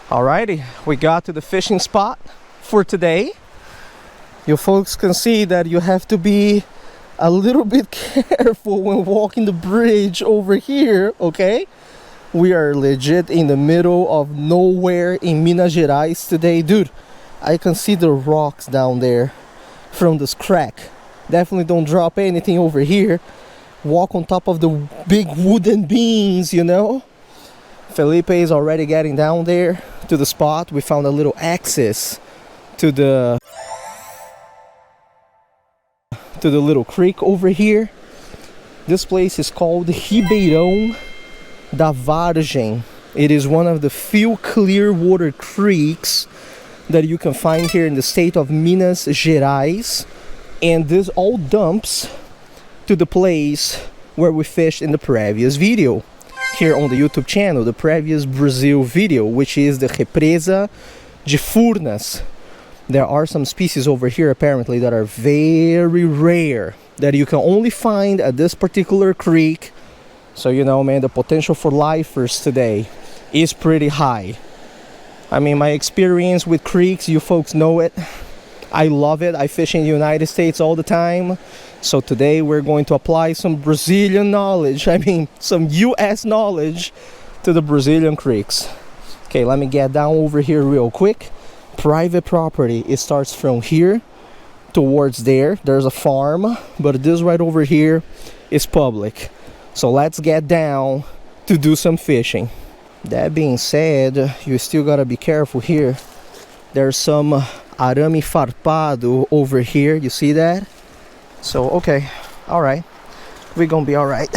Alrighty, we got to the fishing spot for today. You folks can see that you have to be a little bit careful when walking the bridge over here, okay? We are legit in the middle of nowhere in Minas Gerais today. Dude, I can see the rocks down there from this crack. Definitely don't drop anything over here. Walk on top of the big wooden beams, you know? Felipe is already getting down there to the spot. We found a little access to the little creek over here. This place is called Ribeirão da Vargem. It is one of the few clear water creeks that you can find here in the state of Minas Gerais, and this all dumps to the place where we fished in the previous video here on the YouTube channel, the previous Brazil video, which is the Represa de Furnas. There are some species over here apparently that are very rare, that you can only find at this particular creek. So you know, man, the potential for lifers today is pretty high. I mean, my experience with creeks, you folks know it. I love it. I fish in the United States all the time. So today we're going to apply some Brazilian knowledge, I mean some US knowledge to the Brazilian creeks. Okay, let me get down over here real quick. Private property, it starts from here towards there. There's a farm, but this right over here is public. So let's get down to do some fishing. That being said, you still gotta be careful here. There's some arame farpado over here, you see that? So okay, alright, we're gonna be alright.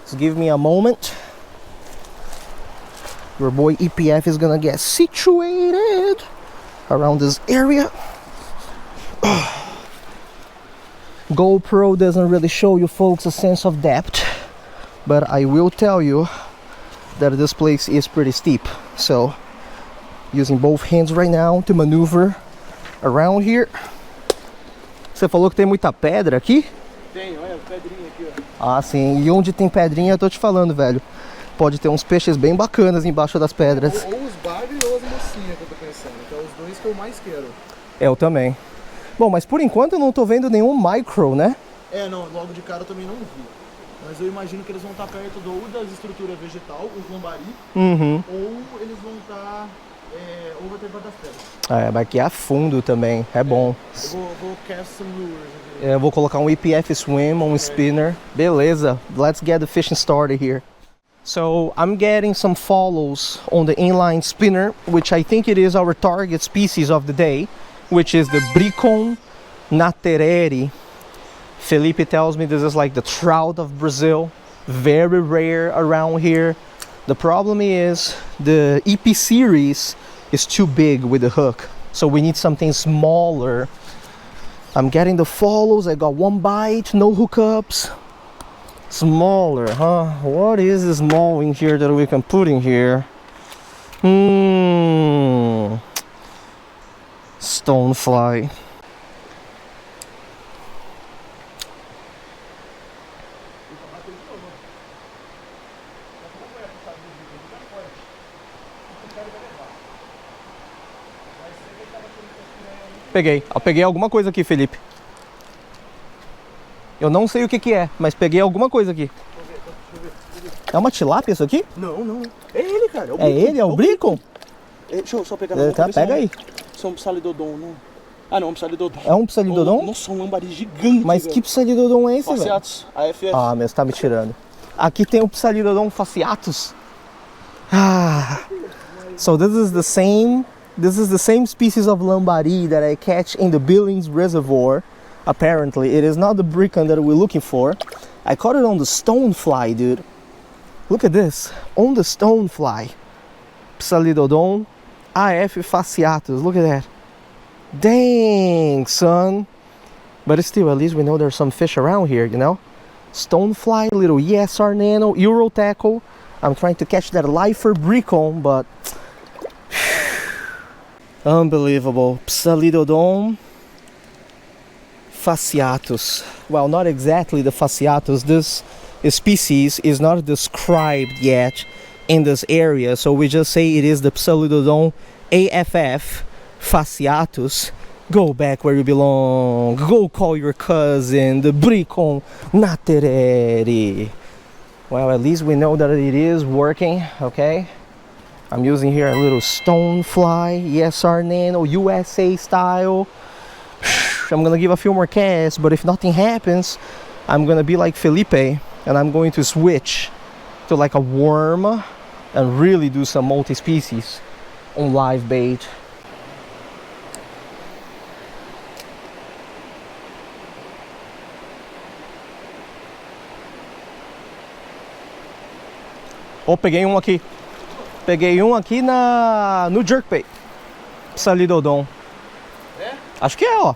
Just give me a moment. Your boy EPF is gonna get situated around this area. GoPro doesn't really show you folks a sense of depth, but I will tell you that this place is pretty steep. So using both hands right now to maneuver around here. Você falou que tem muita pedra aqui? Tem, olha, pedrinha aqui, ó. Ah, sim. E onde tem pedrinha, eu tô te falando, velho. Pode ter uns peixes bem bacanas embaixo das pedras. Ou os bagre ou as mocinhas que eu tô pensando. Que é os dois que eu mais quero. Eu também. Bom, mas por enquanto eu não tô vendo nenhum micro, né? É, não, logo de cara eu também não vi. Mas eu imagino que eles vão estar perto ou das estruturas vegetal, os lambari, ou eles vão estar ou vai ter debaixo das pedras. É, mas aqui é a fundo também, é bom. Eu vou cast some lures aqui. Eu vou colocar um EPF swim, um spinner. Beleza, let's get the fishing started here. So I'm getting some follows on the inline spinner, which I think it is our target species of the day, which is the Bricon natereri. Felipe tells me this is like the trout of Brazil, very rare around here. The problem is the EP series is too big with the hook, so we need something smaller. I'm getting the follows. I got one bite, no hookups. Smaller, huh? What is this small in here that we can put in here? Stonefly. Peguei. Eu peguei alguma coisa aqui, Felipe. Eu não sei o que é, mas peguei alguma coisa aqui. É uma tilápia isso aqui? Não, não. É ele, cara. É ele? É o Bricon? Deixa eu só pegar na Tá, pega aí. São um psalidodon, não? Ah, não, um psalidodon. É um psalidodon? Nossa, um lambari gigante. Mas que psalidodon é esse, velho? Fasciatus, AFF. Ah, mas você tá me tirando. Aqui tem o psalidodon fasciatus. So this is the same species of lambari that I catch in the Billings Reservoir. Apparently, it is not the Bricon that we're looking for. I caught it on the stonefly, dude. Look at this. On the stonefly. Psalidodon AF fasciatus. Look at that. Dang, son. But still, at least we know there's some fish around here, you know? Stonefly, little ESR nano, Euro tackle. I'm trying to catch that lifer Bricon, but unbelievable. Psalidodon fasciatus. Well, not exactly the fasciatus. This species is not described yet in this area, so we just say it is the Psalidodon AFF fasciatus. Go back where you belong. Go call your cousin, the Bricon natereri. Well, at least we know that it is working, okay? I'm using here a little stonefly, ESR Nano, USA style. I'm gonna give a few more casts, but if nothing happens, I'm gonna be like Felipe, and I'm going to switch to like a worm and really do some multi-species on live bait. Oh, peguei um aqui. Peguei um aqui no jerkbait. Psalidodon. É? Acho que é, ó.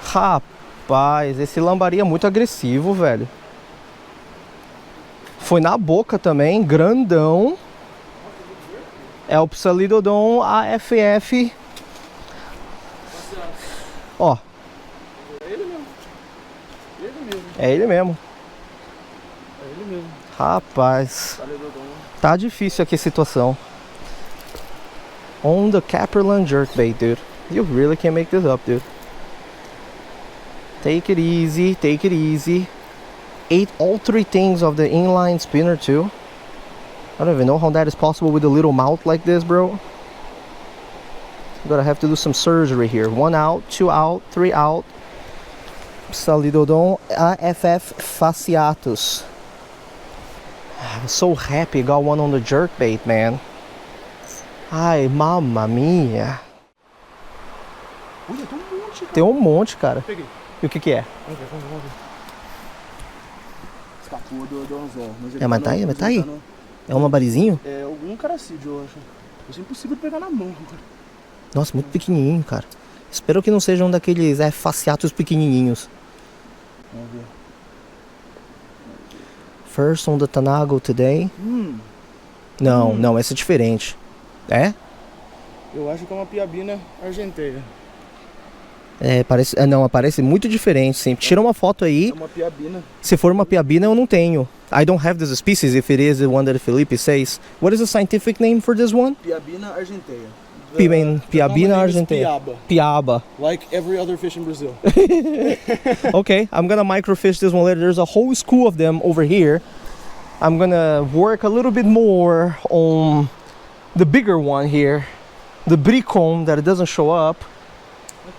Rapaz, esse lambari é muito agressivo, velho. Foi na boca também, grandão. É o Psalidodon AFF. Ó. É ele mesmo. É ele mesmo. É ele mesmo. Rapaz, tá difícil aqui a situação. On the Caperland jerkbait, dude. You really can't make this up, dude. Take it easy, take it easy. Ate all three things of the inline spinner too. I don't even know how that is possible with a little mouth like this, bro. I'm gonna have to do some surgery here. 1 out, 2 out, 3 out. Psalidodon AFF fasciatus. I was so happy I got one on the jerkbait, man. Ai, mamma mia. Olha, tem um monte, cara. Tem um monte, cara. Peguei. E o que que é? Vamos ver. Escapou do anzol. Mas tá aí, mas tá aí. É um lambarizinho? É algum caracídeo, eu acho. Isso é impossível de pegar na mão, cara. Nossa, muito pequenininho, cara. Espero que não seja um daqueles fasciatos pequenininhos. Vamos ver. First on the Tanago today. Não, essa é diferente. É? Eu acho que é uma piabina argenteia. É, parece, não, parece muito diferente, sim. Tira uma foto aí. É uma piabina. Se for uma piabina, eu não tenho. I don't have this species if it is the one that Felipe says. What is the scientific name for this one? Piabina argenteia. Piabina argenteia. Piaba. Like every other fish in Brazil. Okay, I'm gonna microfish this one later. There's a whole school of them over here. I'm gonna work a little bit more on the bigger one here, the Bricon, that it doesn't show up.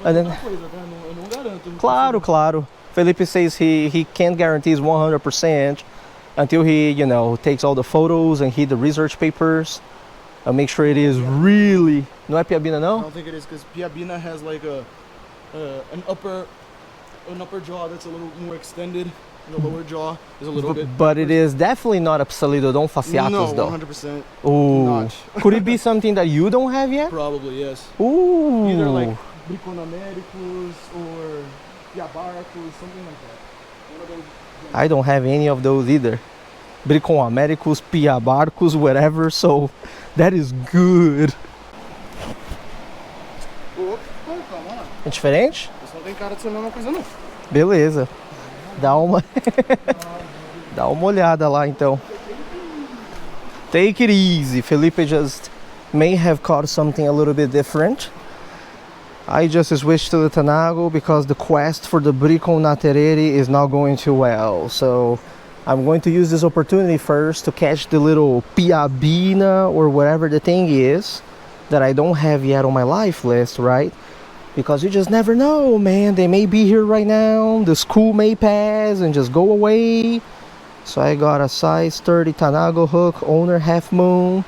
And then, Eu não garanto. claro. Felipe says he can't guarantee 100% until he, you know, takes all the photos and the research papers and make sure it is really. Não é piabina, não? I don't think it is, because piabina has like an upper jaw that's a little more extended, and the lower jaw is a little bit. But it is definitely not a Psalidodon fasciatus, no, though. 100%. Ooh. Not. Could it be something that you don't have yet? Probably, yes. Ooh. Either like Briconamericus or Piabarcus, something like that. One of those. I don't have any of those either. Briconamericus, Piabarcus, whatever, so that is good. Opa, calma lá. É diferente? Isso não tem cara de ser a mesma coisa, não. Beleza. Dá uma dá uma olhada lá então. Take it easy. Felipe just may have caught something a little bit different. I just switched to the Tanago because the quest for the Bricon natereri is not going too well. So I'm going to use this opportunity first to catch the little piabina or whatever the thing is that I don't have yet on my life list, right? Because you just never know, man. They may be here right now. The school may pass and just go away. So I got a size 30 Tanago hook, owner half moon.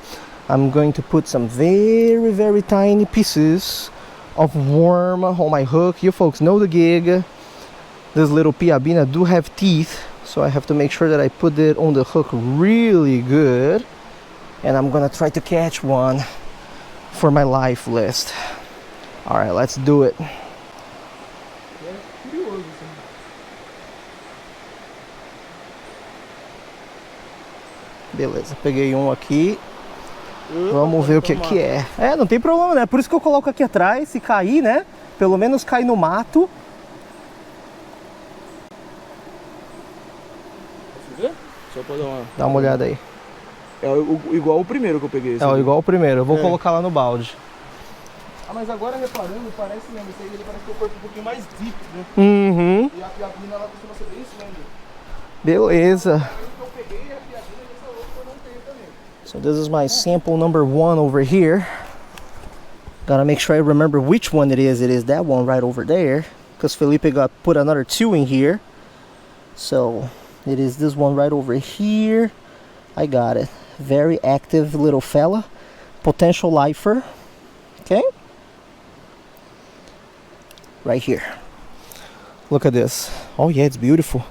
I'm going to put some very, very tiny pieces of worm on my hook. You folks know the gig. This little piabina do have teeth, so I have to make sure that I put it on the hook really good. And I'm gonna try to catch one for my life list. All right, let's do it. Beleza, peguei um aqui. Vamos ver o que que é. É, não tem problema, né? Por isso que eu coloco aqui atrás, se cair, né? Pelo menos cai no mato. Posso ver? Pode dar uma... Dá uma olhada aí. É igual o primeiro que eu peguei. É igual o primeiro. Eu vou colocar lá no balde. Ah, mas agora reparando, parece mesmo. Esse aí ele parece ter o corpo um pouquinho mais deep, né? Uhum. E a piabina, ela costuma ser bem slender. Beleza. O que eu peguei, a piabina dessa outra eu não tenho também. So this is my sample number 1 over here. Gotta make sure I remember which one it is. It is that one right over there. Because Felipe got put another 2 in here. So it is this one right over here. I got it. Very active little fella. Potential lifer. Okay. Right here. Look at this. Oh yeah, it's beautiful.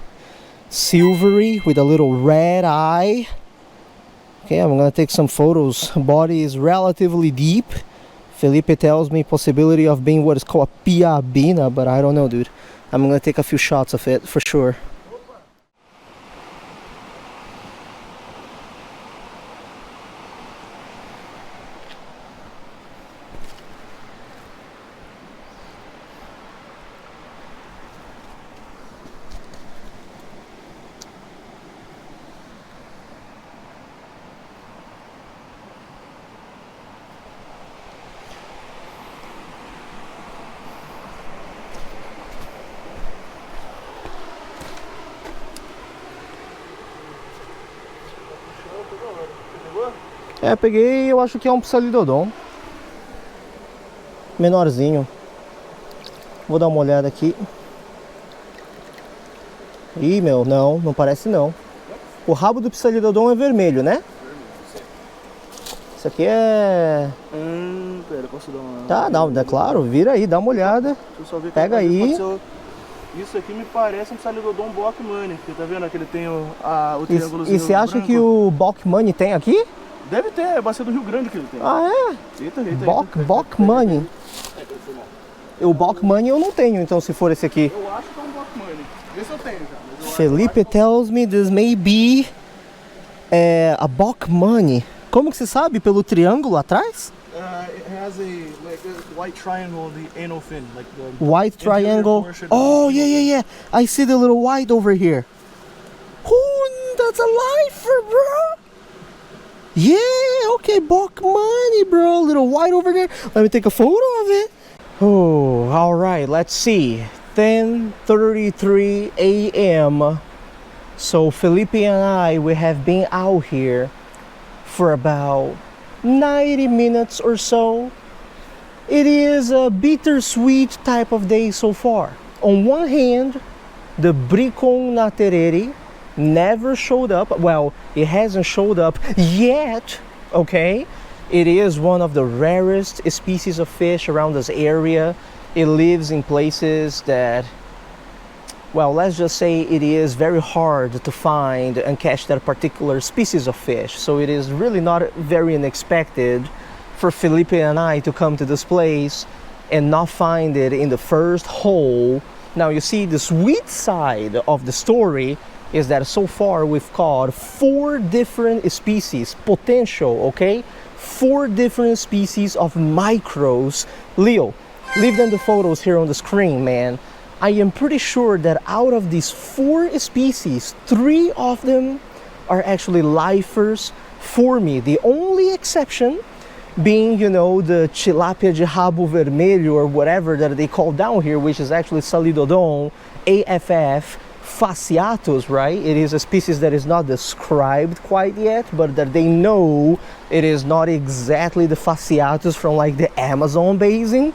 Silvery with a little red eye. Okay, I'm gonna take some photos. Body is relatively deep. Felipe tells me possibility of being what is called a piabina, but I don't know, dude. I'm gonna take a few shots of it for sure. É, peguei, eu acho que é um psalidodon. Menorzinho. Vou dar uma olhada aqui. Ih, meu, não parece não. O rabo do psalidodon é vermelho, né? Isso aqui é... Pera, posso dar uma... Tá, é claro, vira aí, dá uma olhada. Deixa eu só ver. Pega aí. Isso aqui me parece um psalidodon Bockmann, que tá vendo que ele tem o triângulozinho E você acha branco. que o Bockmann tem aqui? Deve ter, é bacia do Rio Grande que ele tem. Ah, é? Eita. Bockmann. O Bockmann eu não tenho, então, se for esse aqui. Eu acho que é um Bockmann. Vê se eu tenho já. Felipe tells me this may be a Bockmann. Como que você sabe? Pelo triângulo atrás? It has a white triangle on the anal fin, like the White triangle. Oh, yeah. I see the little white over here. Oh, that's a lifer, bro. Yeah, okay, Bockmann, bro. Little white over there. Let me take a photo of it. Oh, all right. Let's see. 10:33 a.m. So Felipe and I, we have been out here for about 90 minutes or so. It is a bittersweet type of day so far. On one hand, the Bricon natereri never showed up. Well, it hasn't showed up yet, okay? It is one of the rarest species of fish around this area. It lives in places that, well, let's just say it is very hard to find and catch that particular species of fish. So it is really not very unexpected for Felipe and I to come to this place and not find it in the first hole. Now you see, the sweet side of the story is that so far we've caught 4 different species, potential, okay? 4 different species of micros. Leo, leave them the photos here on the screen, man. I am pretty sure that out of these 4 species, 3 of them are actually lifers for me. The only exception being, you know, the tilapia de rabo vermelho or whatever that they call down here, which is actually Salidodon AFF fasciatus, right? It is a species that is not described quite yet, but that they know it is not exactly the fasciatus from like the Amazon basin.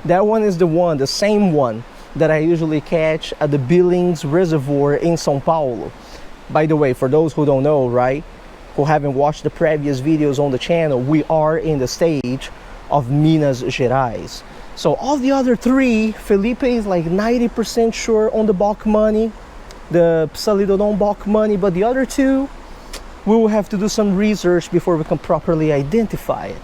That one is the same one that I usually catch at the Billings Reservoir in São Paulo. By the way, for those who don't know, right, who haven't watched the previous videos on the channel, we are in the state of Minas Gerais. So of the other 3, Felipe is like 90% sure on the Bockmann, the Salidodon Bockmann, but the other 2, we will have to do some research before we can properly identify it.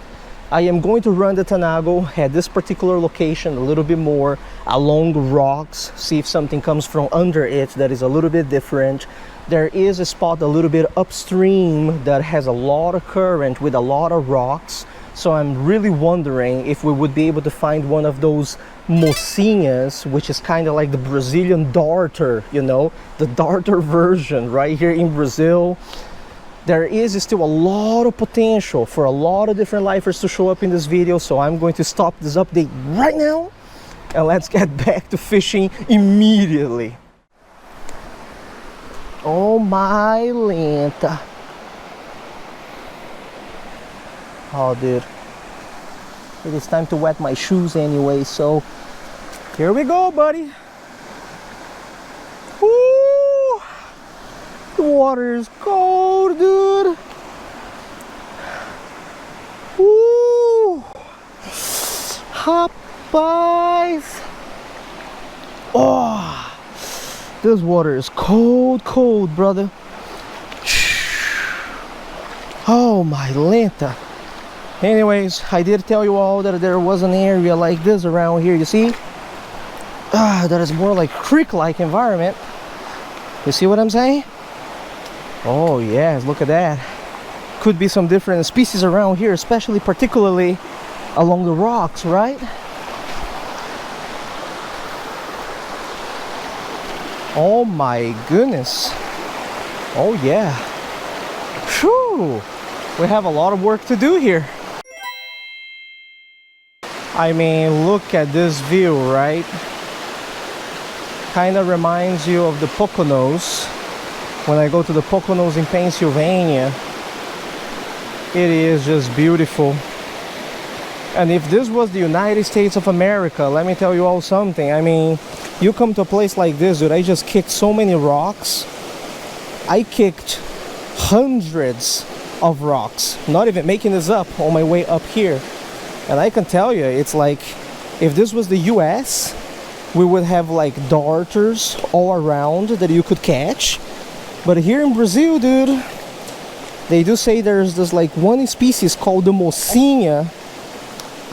I am going to run the Tanago at this particular location a little bit more along rocks, see if something comes from under it that is a little bit different. There is a spot a little bit upstream that has a lot of current with a lot of rocks. So I'm really wondering if we would be able to find one of those mocinhas, which is kind of like the Brazilian darter, you know, the darter version right here in Brazil. There is still a lot of potential for a lot of different lifers to show up in this video, so I'm going to stop this update right now and let's get back to fishing immediately. Oh my lenta. Oh dude, it is time to wet my shoes anyway, so here we go, buddy. Woo! The water is cold, dude. Woo! Rapaz! Oh, this water is cold, cold, brother. Oh my lenta. Anyways, I did tell you all that there was an area like this around here, you see? That is more like creek-like environment. You see what I'm saying? Oh yes, look at that. Could be some different species around here, especially particularly along the rocks, right? Oh my goodness. Oh yeah. Whew. We have a lot of work to do here. I mean, look at this view, right? Kind of reminds you of the Poconos. When I go to the Poconos in Pennsylvania, it is just beautiful. And if this was the United States of America, let me tell you all something. I mean, you come to a place like this, dude, I just kicked so many rocks. I kicked hundreds of rocks, not even making this up, on my way up here. And I can tell you, it's like, if this was the US, we would have like darters all around that you could catch. But here in Brazil, dude, they do say there's this like one species called the mocinha.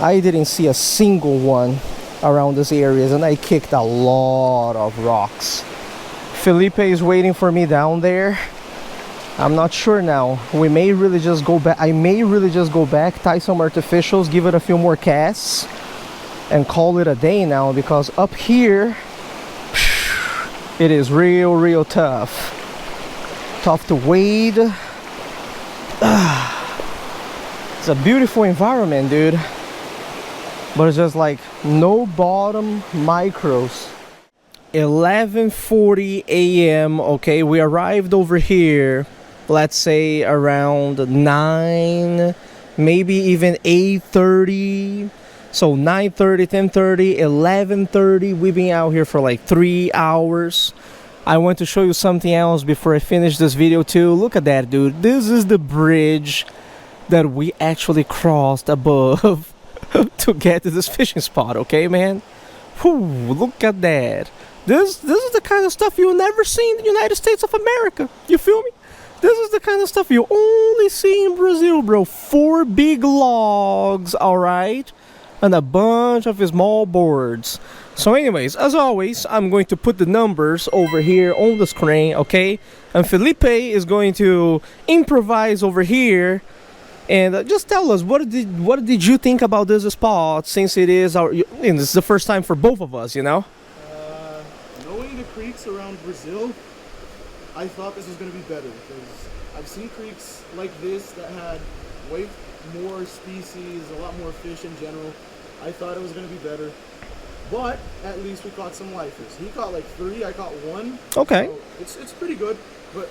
I didn't see a single one around these areas, and I kicked a lot of rocks. Felipe is waiting for me down there. I'm not sure now. We may really just go back. I may really just go back, tie some artificials, give it a few more casts, and call it a day now, because up here it is real tough. Tough to wade. It's a beautiful environment, dude. But it's just like no bottom micros. 11:40 a.m. Okay, we arrived over here, let's say around 9, maybe even 8:30. So 9:30, 10:30, 11:30. We've been out here for like 3 hours. I want to show you something else before I finish this video too. Look at that, dude. This is the bridge that we actually crossed above to get to this fishing spot, okay, man? Whew, look at that. This is the kind of stuff you'll never see in the United States of America. You feel me? This is the kind of stuff you only see in Brazil, bro. 4 big logs, alright? And a bunch of small boards. So anyways, as always, I'm going to put the numbers over here on the screen, okay? And Felipe is going to improvise over here. And just tell us, what did you think about this spot, since it is this is the first time for both of us, you know? Knowing the creeks around Brazil, I thought this was going to be better, because I've seen creeks like this that had way more species, a lot more fish in general. I thought it was going to be better, but at least we caught some lifers. He caught like 3, I caught 1. Okay. So it's pretty good, but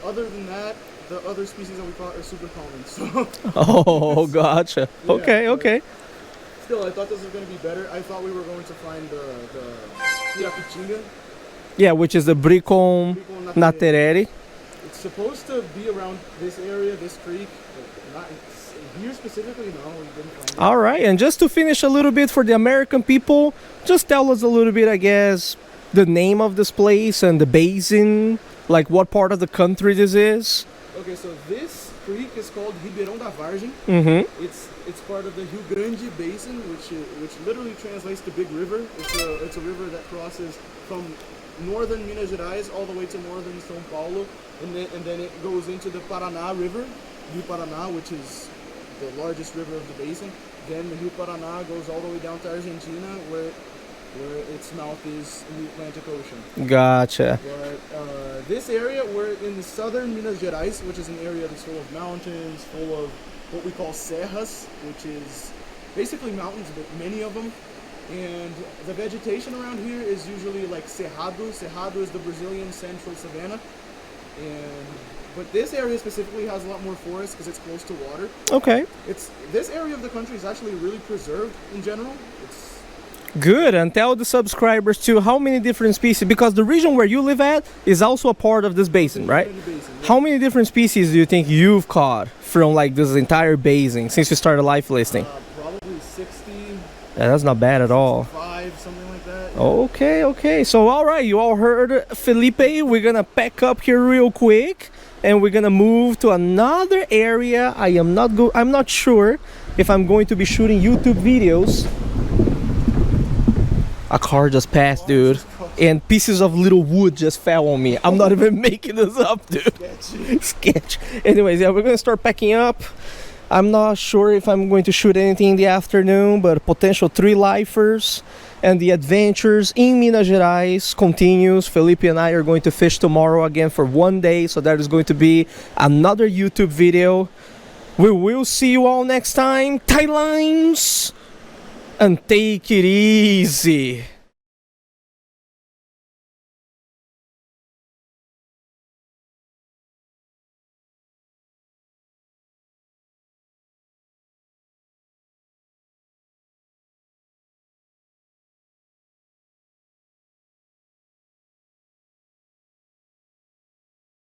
other than that, the other species that we caught are super common. So. Oh, gotcha. Yeah, okay. Still, I thought this was going to be better. I thought we were going to find the Yapitinga. Yeah, which is the Bricon Natereri. It's supposed to be around this area, this creek, but not here specifically. No, we didn't find it. All right, and just to finish a little bit for the American people, just tell us a little bit, I guess, the name of this place and the basin, like what part of the country this is. Okay, so this creek is called Ribeirão da Vargem. It's part of the Rio Grande Basin, which literally translates to Big River. It's a river that crosses from northern Minas Gerais all the way to northern São Paulo, and then it goes into the Paraná River, Rio Paraná, which is the largest river of the basin. Then the Rio Paraná goes all the way down to Argentina, where its mouth is in the Atlantic Ocean. Gotcha. But this area, we're in the southern Minas Gerais, which is an area that's full of mountains, full of what we call serras, which is basically mountains, but many of them. And the vegetation around here is usually like cerrado. Cerrado is the Brazilian central savanna. But this area specifically has a lot more forest because it's close to water. Okay. This area of the country is actually really preserved in general. It's good. And tell the subscribers too how many different species, because the region where you live at is also a part of this basin, right? Basin, yeah. How many different species do you think you've caught from like this entire basin since you started life listing? Probably 60. Yeah, that's not bad at all. 5, something like that. Yeah. Okay. So, all right, you all heard Felipe. We're gonna pack up here real quick, and we're gonna move to another area. I'm not sure if I'm going to be shooting YouTube videos. A car just passed, dude, and pieces of little wood just fell on me. I'm not even making this up, dude. Sketch. Anyways, yeah, we're gonna start packing up. I'm not sure if I'm going to shoot anything in the afternoon, but potential 3 lifers and the adventures in Minas Gerais continues. Felipe and I are going to fish tomorrow again for 1 day, so that is going to be another YouTube video. We will see you all next time. Tight lines and take it easy.